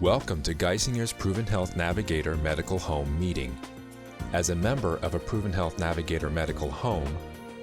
Welcome to Geisinger's Proven Health Navigator Medical Home Meeting. As a member of a Proven Health Navigator Medical Home,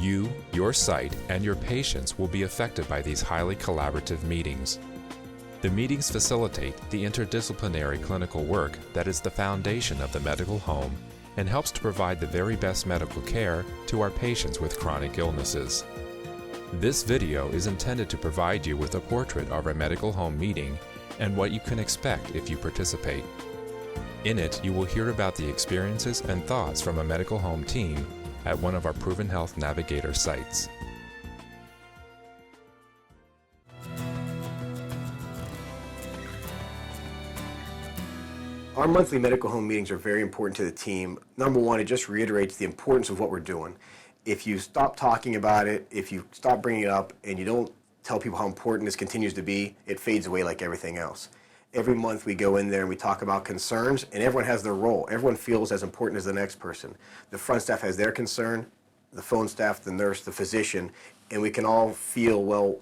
you, your site, and your patients will be affected by these highly collaborative meetings. The meetings facilitate the interdisciplinary clinical work that is the foundation of the medical home and helps to provide the very best medical care to our patients with chronic illnesses. This video is intended to provide you with a portrait of our medical home meeting and what you can expect if you participate. In it, you will hear about the experiences and thoughts from a medical home team at one of our Proven Health Navigator sites. Our monthly medical home meetings are very important to the team. Number one, it just reiterates the importance of what we're doing. If you stop talking about it, if you stop bringing it up, and you don't tell people how important this continues to be, it fades away like everything else. Every month we go in there and we talk about concerns, and everyone has their role. Everyone feels as important as the next person. The front staff has their concern, the phone staff, the nurse, the physician, and we can all feel, well,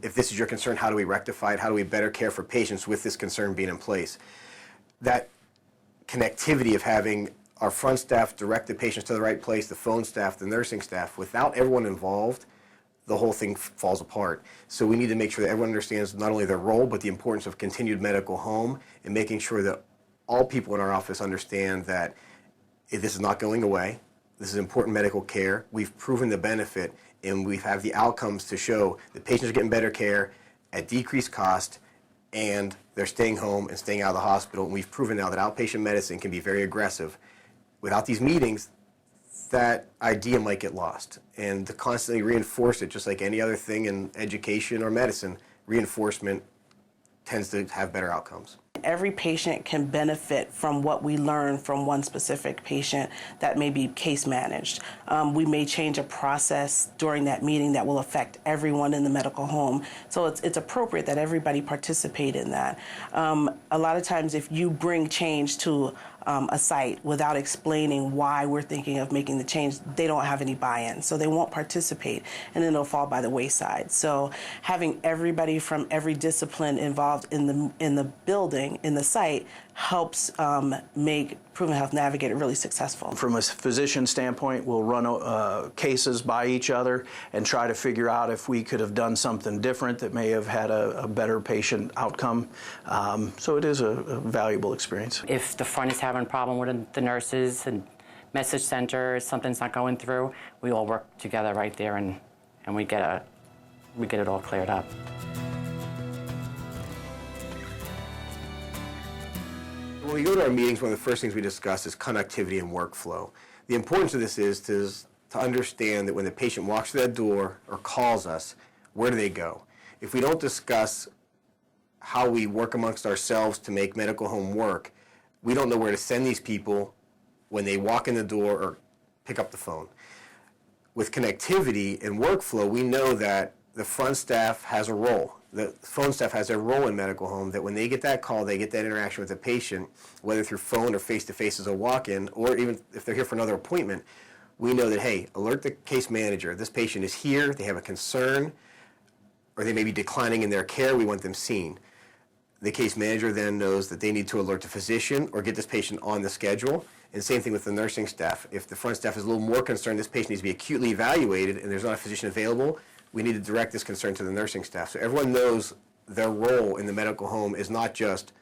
if this is your concern, how do we rectify it? How do we better care for patients with this concern being in place? That connectivity of having our front staff direct the patients to the right place, the phone staff, the nursing staff, without everyone involved, the whole thing falls apart. So we need to make sure that everyone understands not only their role, but the importance of continued medical home and making sure that all people in our office understand that this is not going away. This is important medical care. We've proven the benefit, and we have the outcomes to show that patients are getting better care at decreased cost, and they're staying home and staying out of the hospital. And we've proven now that outpatient medicine can be very aggressive. Without these meetings, that idea might get lost. And to constantly reinforce it, just like any other thing in education or medicine, reinforcement tends to have better outcomes. Every patient can benefit from what we learn from one specific patient that may be case managed. We may change a process during that meeting that will affect everyone in the medical home. So it's appropriate that everybody participate in that. A lot of times if you bring change to a site without explaining why we're thinking of making the change, they don't have any buy-in, so they won't participate, and then it'll fall by the wayside. So having everybody from every discipline involved in the building, in the site, helps make Proven Health Navigator really successful. From a physician standpoint, we'll run cases by each other and try to figure out if we could have done something different that may have had a better patient outcome. So it is a valuable experience. If the front is having a problem with the nurses and message center, something's not going through, we all work together right there and we get it all cleared up. When we go to our meetings, one of the first things we discuss is connectivity and workflow. The importance of this is to understand that when the patient walks through that door or calls us, where do they go? If we don't discuss how we work amongst ourselves to make medical home work, we don't know where to send these people when they walk in the door or pick up the phone. With connectivity and workflow, we know that the front staff has a role. The phone staff has their role in medical home, that when they get that call, they get that interaction with the patient, whether through phone or face-to-face as a walk-in, or even if they're here for another appointment, we know that, hey, alert the case manager. This patient is here, they have a concern, or they may be declining in their care, we want them seen. The case manager then knows that they need to alert the physician or get this patient on the schedule. And same thing with the nursing staff. If the front staff is a little more concerned this patient needs to be acutely evaluated and there's not a physician available, we need to direct this concern to the nursing staff. So everyone knows their role in the medical home is not just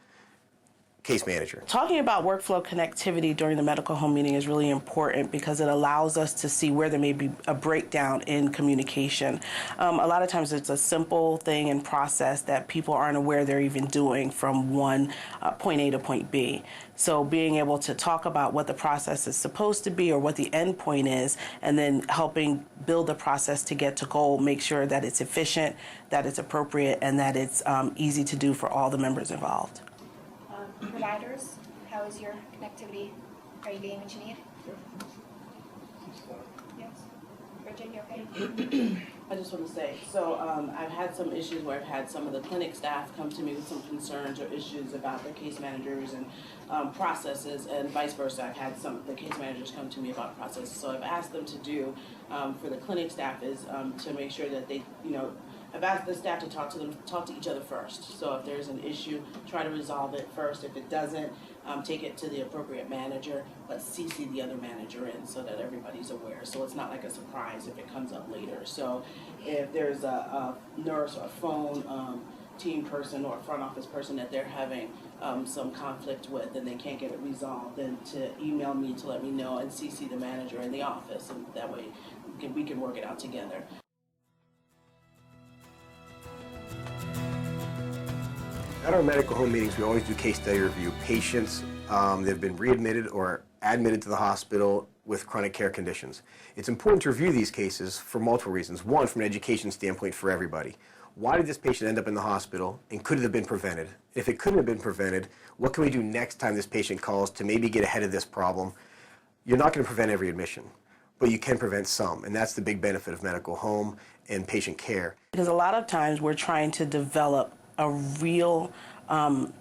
case manager. Talking about workflow connectivity during the medical home meeting is really important because it allows us to see where there may be a breakdown in communication. A lot of times it's a simple thing and process that people aren't aware they're even doing from one point A to point B. So being able to talk about what the process is supposed to be or what the end point is, and then helping build the process to get to goal, make sure that it's efficient, that it's appropriate, and that it's easy to do for all the members involved. Providers, how is your connectivity? Are you getting what you need? Yes. Virginia, okay? I just want to say, so I've had some issues where I've had some of the clinic staff come to me with some concerns or issues about their case managers and processes, and vice versa. I've had some the case managers come to me about processes. So I've asked them to do for the clinic staff is to make sure that they, I've asked the staff to talk to each other first. So if there's an issue, try to resolve it first. If it doesn't, take it to the appropriate manager, but CC the other manager in so that everybody's aware. So it's not like a surprise if it comes up later. So if there's a nurse or a phone team person or a front office person that they're having some conflict with and they can't get it resolved, then to email me to let me know and CC the manager in the office, and that way we can work it out together. At our medical home meetings, we always do case study review. Patients that have been readmitted or admitted to the hospital with chronic care conditions. It's important to review these cases for multiple reasons. One, from an education standpoint for everybody. Why did this patient end up in the hospital, and could it have been prevented? If it couldn't have been prevented, what can we do next time this patient calls to maybe get ahead of this problem? You're not going to prevent every admission, but you can prevent some, and that's the big benefit of medical home and patient care. Because a lot of times we're trying to develop a real-time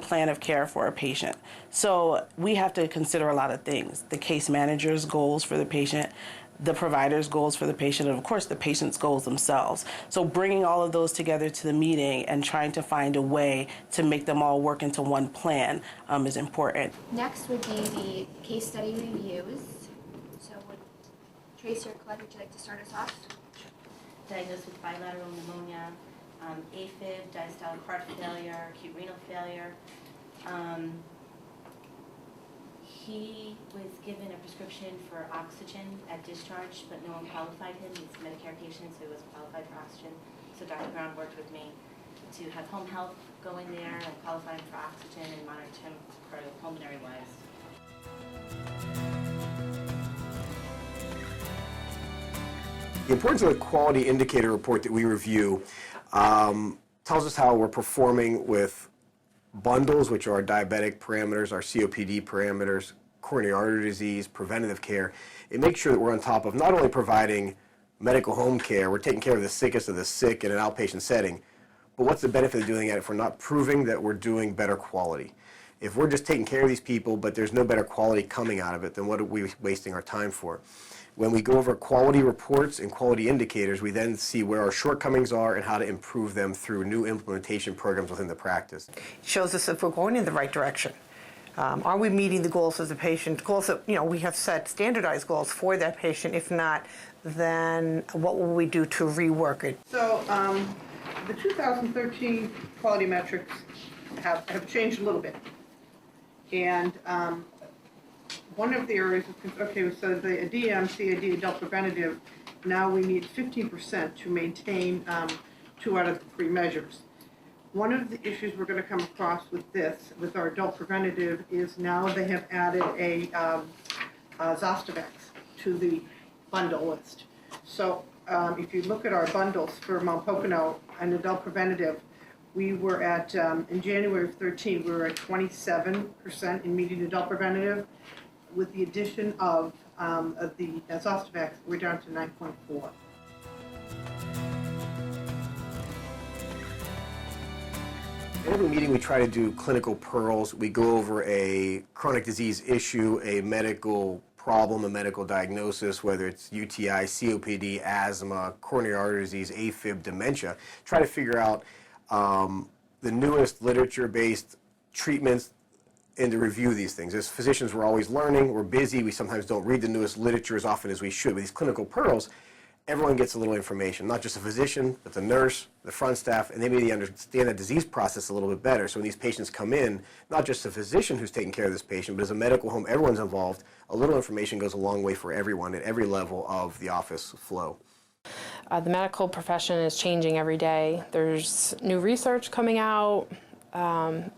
plan of care for a patient. So we have to consider a lot of things: the case manager's goals for the patient, the provider's goals for the patient, and of course the patient's goals themselves. So bringing all of those together to the meeting and trying to find a way to make them all work into one plan is important. Next would be the case study reviews. So Tracy or Colette, would you like to start us off? Diagnosed with bilateral pneumonia, AFib, diastolic heart failure, acute renal failure. He was given a prescription for oxygen at discharge, but no one qualified him. He's a Medicare patient, so he wasn't qualified for oxygen. So Dr. Brown worked with me to have home health go in there and qualify him for oxygen and monitor him cardiopulmonary-wise. The importance of the quality indicator report that we review tells us how we're performing with bundles, which are our diabetic parameters, our COPD parameters, coronary artery disease, preventative care. It makes sure that we're on top of not only providing medical home care, we're taking care of the sickest of the sick in an outpatient setting, but what's the benefit of doing that if we're not proving that we're doing better quality? If we're just taking care of these people, but there's no better quality coming out of it, then what are we wasting our time for? When we go over quality reports and quality indicators, we then see where our shortcomings are and how to improve them through new implementation programs within the practice. It shows us if we're going in the right direction. Are we meeting the goals of the patient? Goals that, we have set standardized goals for that patient. If not, then what will we do to rework it? So the 2013 quality metrics have changed a little bit. And one of the areas is, so the DM, CAD, adult preventative, now we need 15% to maintain 2 out of the 3 measures. One of the issues we're going to come across with our adult preventative, is now they have added a Zostavex to the bundle list. So if you look at our bundles for Mount Pocono and adult preventative, we were at, in January of 13, we were at 27% in meeting adult preventative. With the addition of the Zostavex, we're down to 9.4. In every meeting, we try to do clinical pearls. We go over a chronic disease issue, a medical problem, a medical diagnosis, whether it's UTI, COPD, asthma, coronary artery disease, AFib, dementia. Try to figure out the newest literature-based treatments and to review these things. As physicians, we're always learning, we're busy, we sometimes don't read the newest literature as often as we should. With these clinical pearls, everyone gets a little information, not just a physician, but the nurse, the front staff, and they maybe understand the disease process a little bit better. So when these patients come in, not just the physician who's taking care of this patient, but as a medical home, everyone's involved. A little information goes a long way for everyone at every level of the office flow. The medical profession is changing every day. There's new research coming out.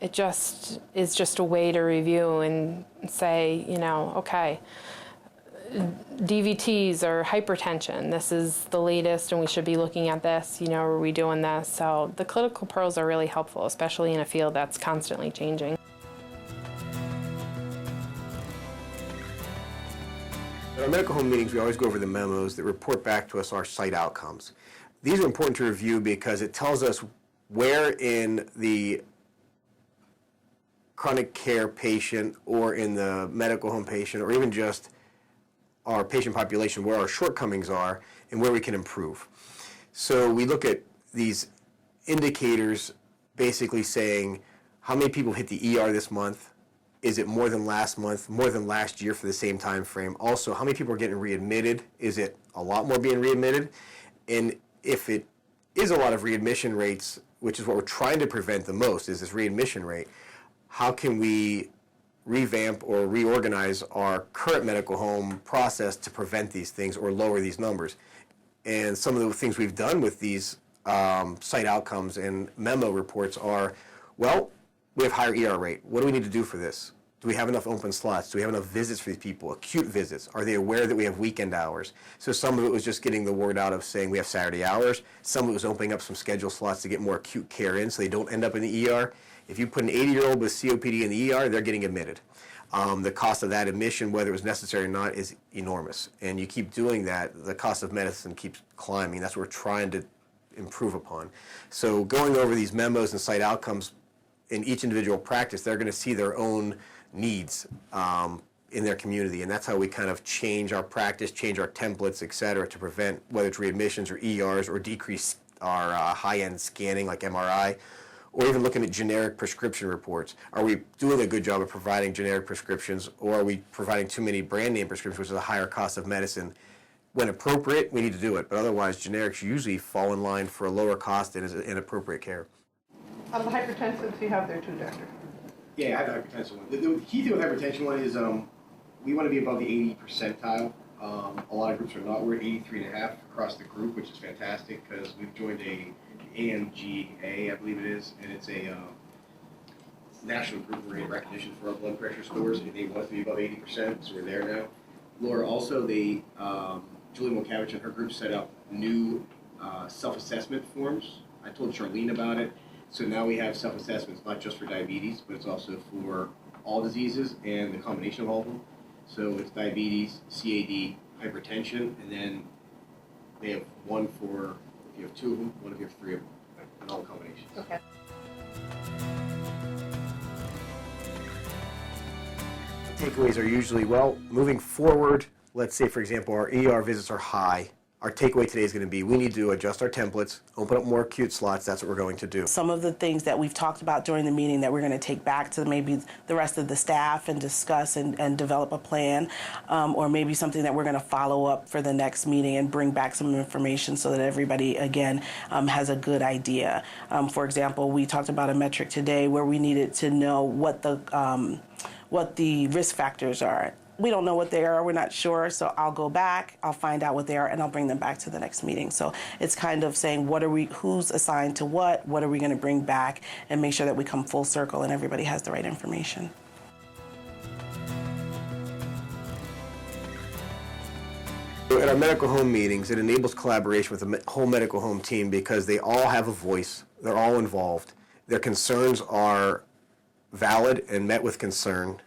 It just is just a way to review and say, okay, DVTs or hypertension, this is the latest and we should be looking at this, are we doing this? So the clinical pearls are really helpful, especially in a field that's constantly changing. At our medical home meetings, we always go over the memos that report back to us our site outcomes. These are important to review because it tells us where in the chronic care patient or in the medical home patient or even just our patient population where our shortcomings are and where we can improve. So we look at these indicators basically saying how many people hit the ER this month. Is it more than last month, more than last year for the same time frame? Also, how many people are getting readmitted? Is it a lot more being readmitted? And if it is a lot of readmission rates, which is what we're trying to prevent the most, is this readmission rate, how can we revamp or reorganize our current medical home process to prevent these things or lower these numbers? And some of the things we've done with these site outcomes and memo reports are, well, we have higher ER rate. What do we need to do for this? Do we have enough open slots? Do we have enough visits for these people, acute visits? Are they aware that we have weekend hours? So some of it was just getting the word out of saying we have Saturday hours. Some of it was opening up some schedule slots to get more acute care in so they don't end up in the ER. If you put an 80-year-old with COPD in the ER, they're getting admitted. The cost of that admission, whether it was necessary or not, is enormous. And you keep doing that, the cost of medicine keeps climbing. That's what we're trying to improve upon. So going over these memos and site outcomes in each individual practice, they're going to see their own needs in their community. And that's how we kind of change our practice, change our templates, et cetera, to prevent whether it's readmissions or ERs or decrease our high-end scanning like MRI, or even looking at generic prescription reports. Are we doing a good job of providing generic prescriptions, or are we providing too many brand name prescriptions, which is a higher cost of medicine? When appropriate, we need to do it, but otherwise generics usually fall in line for a lower cost and is inappropriate care. The hypertensives you have there too, Doctor? Yeah, I have the hypertension one. The key thing with hypertension one is we want to be above the 80 percentile. A lot of groups are not. We're at 83.5 across the group, which is fantastic because we've joined a AMGA, I believe it is, and it's a national group where we get recognition for our blood pressure scores, and they want us to be above 80%, so we're there now. Laura, also, Julie Mulcavich and her group set up new self-assessment forms. I told Charlene about it. So now we have self-assessments, not just for diabetes, but it's also for all diseases and the combination of all of them. So it's diabetes, CAD, hypertension, and then they have one for if you have two of them, one if you have three of them, and all combinations. Okay. Takeaways are usually, well, moving forward, let's say, for example, our ER visits are high. Our takeaway today is going to be we need to adjust our templates, open up more acute slots. That's what we're going to do. Some of the things that we've talked about during the meeting that we're going to take back to maybe the rest of the staff and discuss and develop a plan, or maybe something that we're going to follow up for the next meeting and bring back some information so that everybody, again, has a good idea. For example, we talked about a metric today where we needed to know what the risk factors are. We don't know what they are, we're not sure, so I'll go back, I'll find out what they are, and I'll bring them back to the next meeting. So it's kind of saying who's assigned to what are we going to bring back, and make sure that we come full circle and everybody has the right information. At our medical home meetings, it enables collaboration with the whole medical home team because they all have a voice, they're all involved. Their concerns are valid and met with concern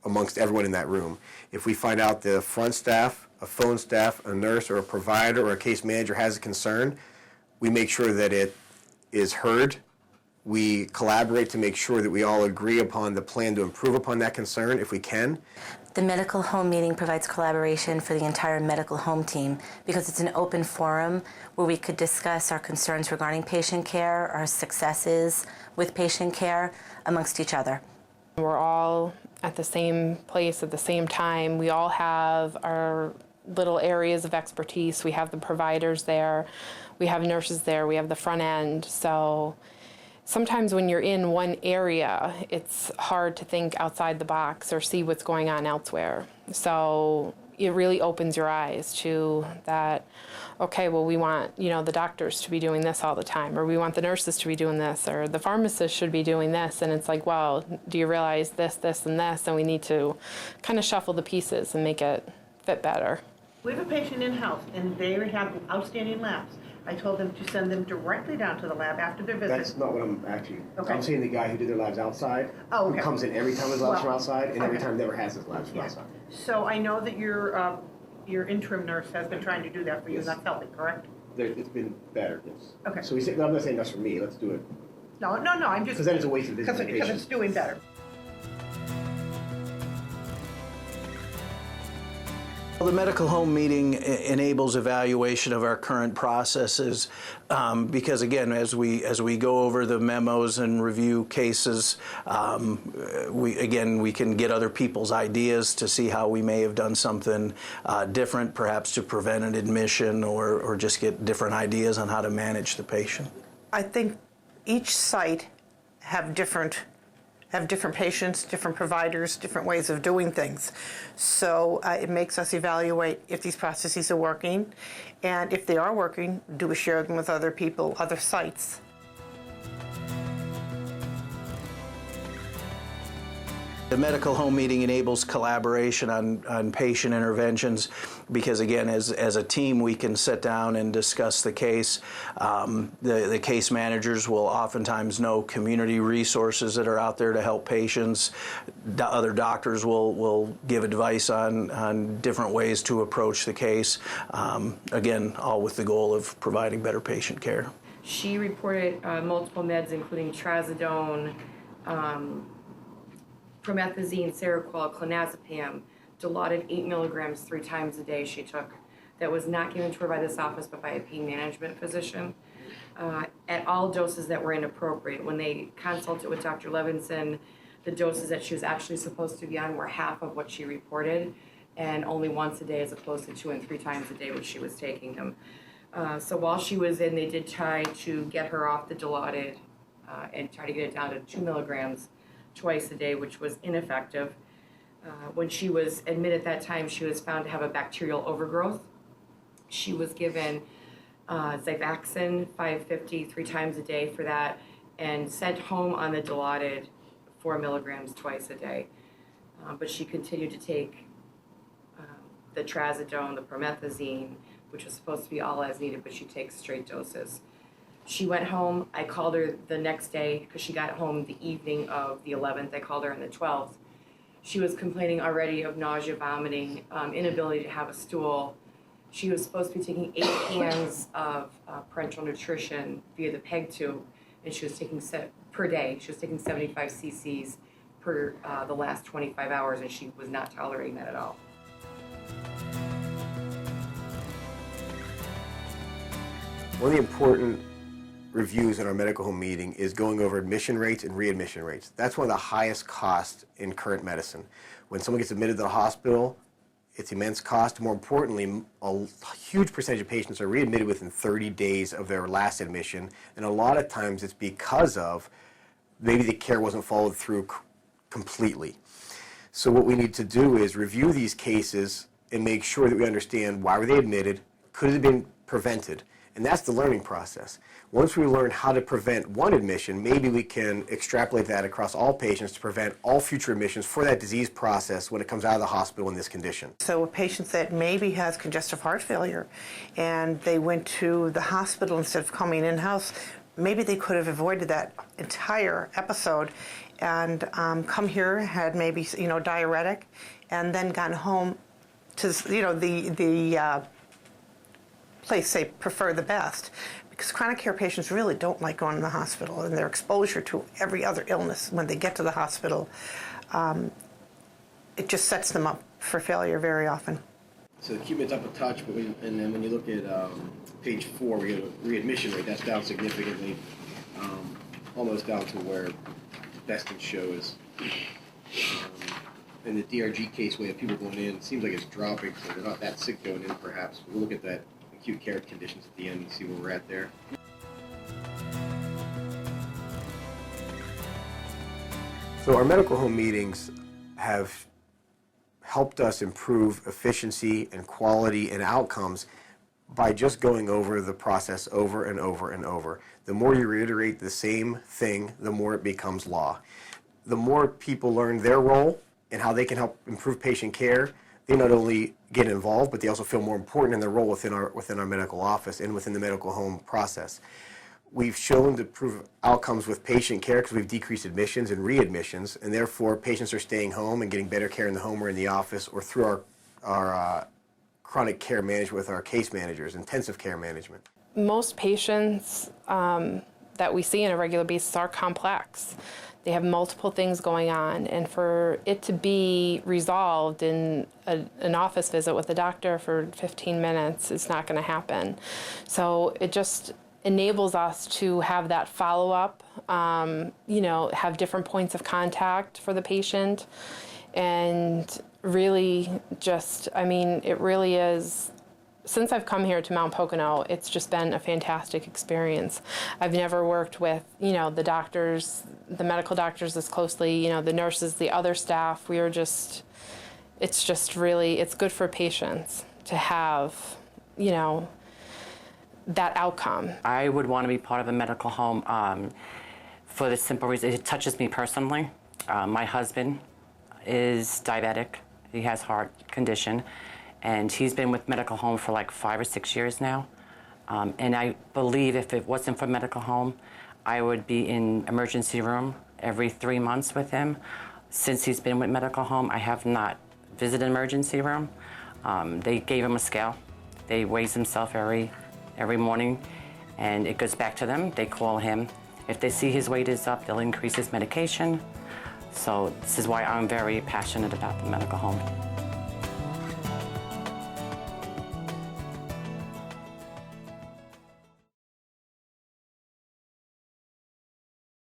amongst everyone in that room. If we find out the front staff, a phone staff, a nurse, or a provider, or a case manager has a concern, we make sure that it is heard. We collaborate to make sure that we all agree upon the plan to improve upon that concern if we can. The medical home meeting provides collaboration for the entire medical home team because it's an open forum where we could discuss our concerns regarding patient care, our successes with patient care amongst each other. We're all at the same place at the same time. We all have our little areas of expertise. We have the providers there, we have nurses there, we have the front end. So sometimes when you're in one area, it's hard to think outside the box or see what's going on elsewhere. So it really opens your eyes to that, okay, well, we want, the doctors to be doing this all the time, or we want the nurses to be doing this, or the pharmacists should be doing this. And it's like, well, do you realize this, this, and this? And we need to kind of shuffle the pieces and make it fit better. We have a patient in-house, and they have outstanding labs. I told them to send them directly down to the lab after their visit. That's not what I'm actually. Okay. I'm saying the guy who did their labs outside, who comes in every time his labs from outside, and every time never has his labs from outside. So I know that your interim nurse has been trying to do that for you, and that's helping, correct? It's been better, yes. Okay. So I'm not saying that's for me. Let's do it. No, I'm just... Because then it's a waste of business. Because it's doing better. The medical home meeting enables evaluation of our current processes because, again, as we go over the memos and review cases, we can get other people's ideas to see how we may have done something different, perhaps to prevent an admission or just get different ideas on how to manage the patient. I think each site have different patients, different providers, different ways of doing things. So it makes us evaluate if these processes are working, and if they are working, do we share them with other people, other sites? The medical home meeting enables collaboration on patient interventions because, again, as a team, we can sit down and discuss the case. The case managers will oftentimes know community resources that are out there to help patients. Other doctors will give advice on different ways to approach the case. Again, all with the goal of providing better patient care. She reported multiple meds, including trazodone, promethazine, Seroquel, clonazepam, Dilaudid 8 milligrams 3 times a day she took. That was not given to her by this office, but by a pain management physician. At all doses that were inappropriate. When they consulted with Dr. Levinson, the doses that she was actually supposed to be on were half of what she reported, and only once a day as opposed to 2 and 3 times a day when she was taking them. So while she was in, they did try to get her off the Dilaudid and try to get it down to 2 milligrams twice a day, which was ineffective. When she was admitted that time, she was found to have a bacterial overgrowth. She was given Xifaxan 550 3 times a day for that and sent home on the Dilaudid 4 milligrams twice a day. But she continued to take the trazodone, the promethazine, which was supposed to be all as needed, but she takes straight doses. She went home. I called her the next day because she got home the evening of the 11th. I called her on the 12th. She was complaining already of nausea, vomiting, inability to have a stool. She was supposed to be taking 8 cans of parenteral nutrition via the PEG tube, and she was taking per day. She was taking 75 cc's per the last 25 hours, and she was not tolerating that at all. One of the important reviews in our medical home meeting is going over admission rates and readmission rates. That's one of the highest costs in current medicine. When someone gets admitted to the hospital, it's immense cost. More importantly, a huge percentage of patients are readmitted within 30 days of their last admission, and a lot of times it's because of maybe the care wasn't followed through completely. So what we need to do is review these cases and make sure that we understand why were they admitted, could it have been prevented, and that's the learning process. Once we learn how to prevent one admission, maybe we can extrapolate that across all patients to prevent all future admissions for that disease process when it comes out of the hospital in this condition. So a patient that maybe has congestive heart failure and they went to the hospital instead of coming in-house, maybe they could have avoided that entire episode and come here, had maybe, diuretic, and then gone home to, the place they prefer the best. Because chronic care patients really don't like going to the hospital, and their exposure to every other illness when they get to the hospital, it just sets them up for failure very often. So the acutement's up a touch, and then when you look at page 4, we get a readmission rate, that's down significantly, almost down to where best in show is. In the DRG case, we have people going in, it seems like it's dropping, so they're not that sick going in perhaps. We'll look at that acute care conditions at the end and see where we're at there. So our medical home meetings have helped us improve efficiency and quality and outcomes by just going over the process over and over and over. The more you reiterate the same thing, the more it becomes law. The more people learn their role and how they can help improve patient care, they not only get involved, but they also feel more important in their role within our medical office and within the medical home process. We've shown to improve outcomes with patient care because we've decreased admissions and readmissions, and therefore patients are staying home and getting better care in the home or in the office or through our chronic care management with our case managers, intensive care management. Most patients that we see on a regular basis are complex. They have multiple things going on, and for it to be resolved in an office visit with a doctor for 15 minutes is not going to happen. So it just enables us to have that follow-up, have different points of contact for the patient, and really just, it really is. Since I've come here to Mount Pocono, it's just been a fantastic experience. I've never worked with, the doctors, the medical doctors as closely, the nurses, the other staff. It's just really, it's good for patients to have, that outcome. I would want to be part of a medical home for the simple reason it touches me personally. My husband is diabetic. He has heart condition. And he's been with medical home for like 5 or 6 years now. And I believe if it wasn't for medical home, I would be in emergency room every 3 months with him. Since he's been with medical home, I have not visited emergency room. They gave him a scale. They weighs himself every morning, and it goes back to them. They call him. If they see his weight is up, they'll increase his medication. So this is why I'm very passionate about the medical home.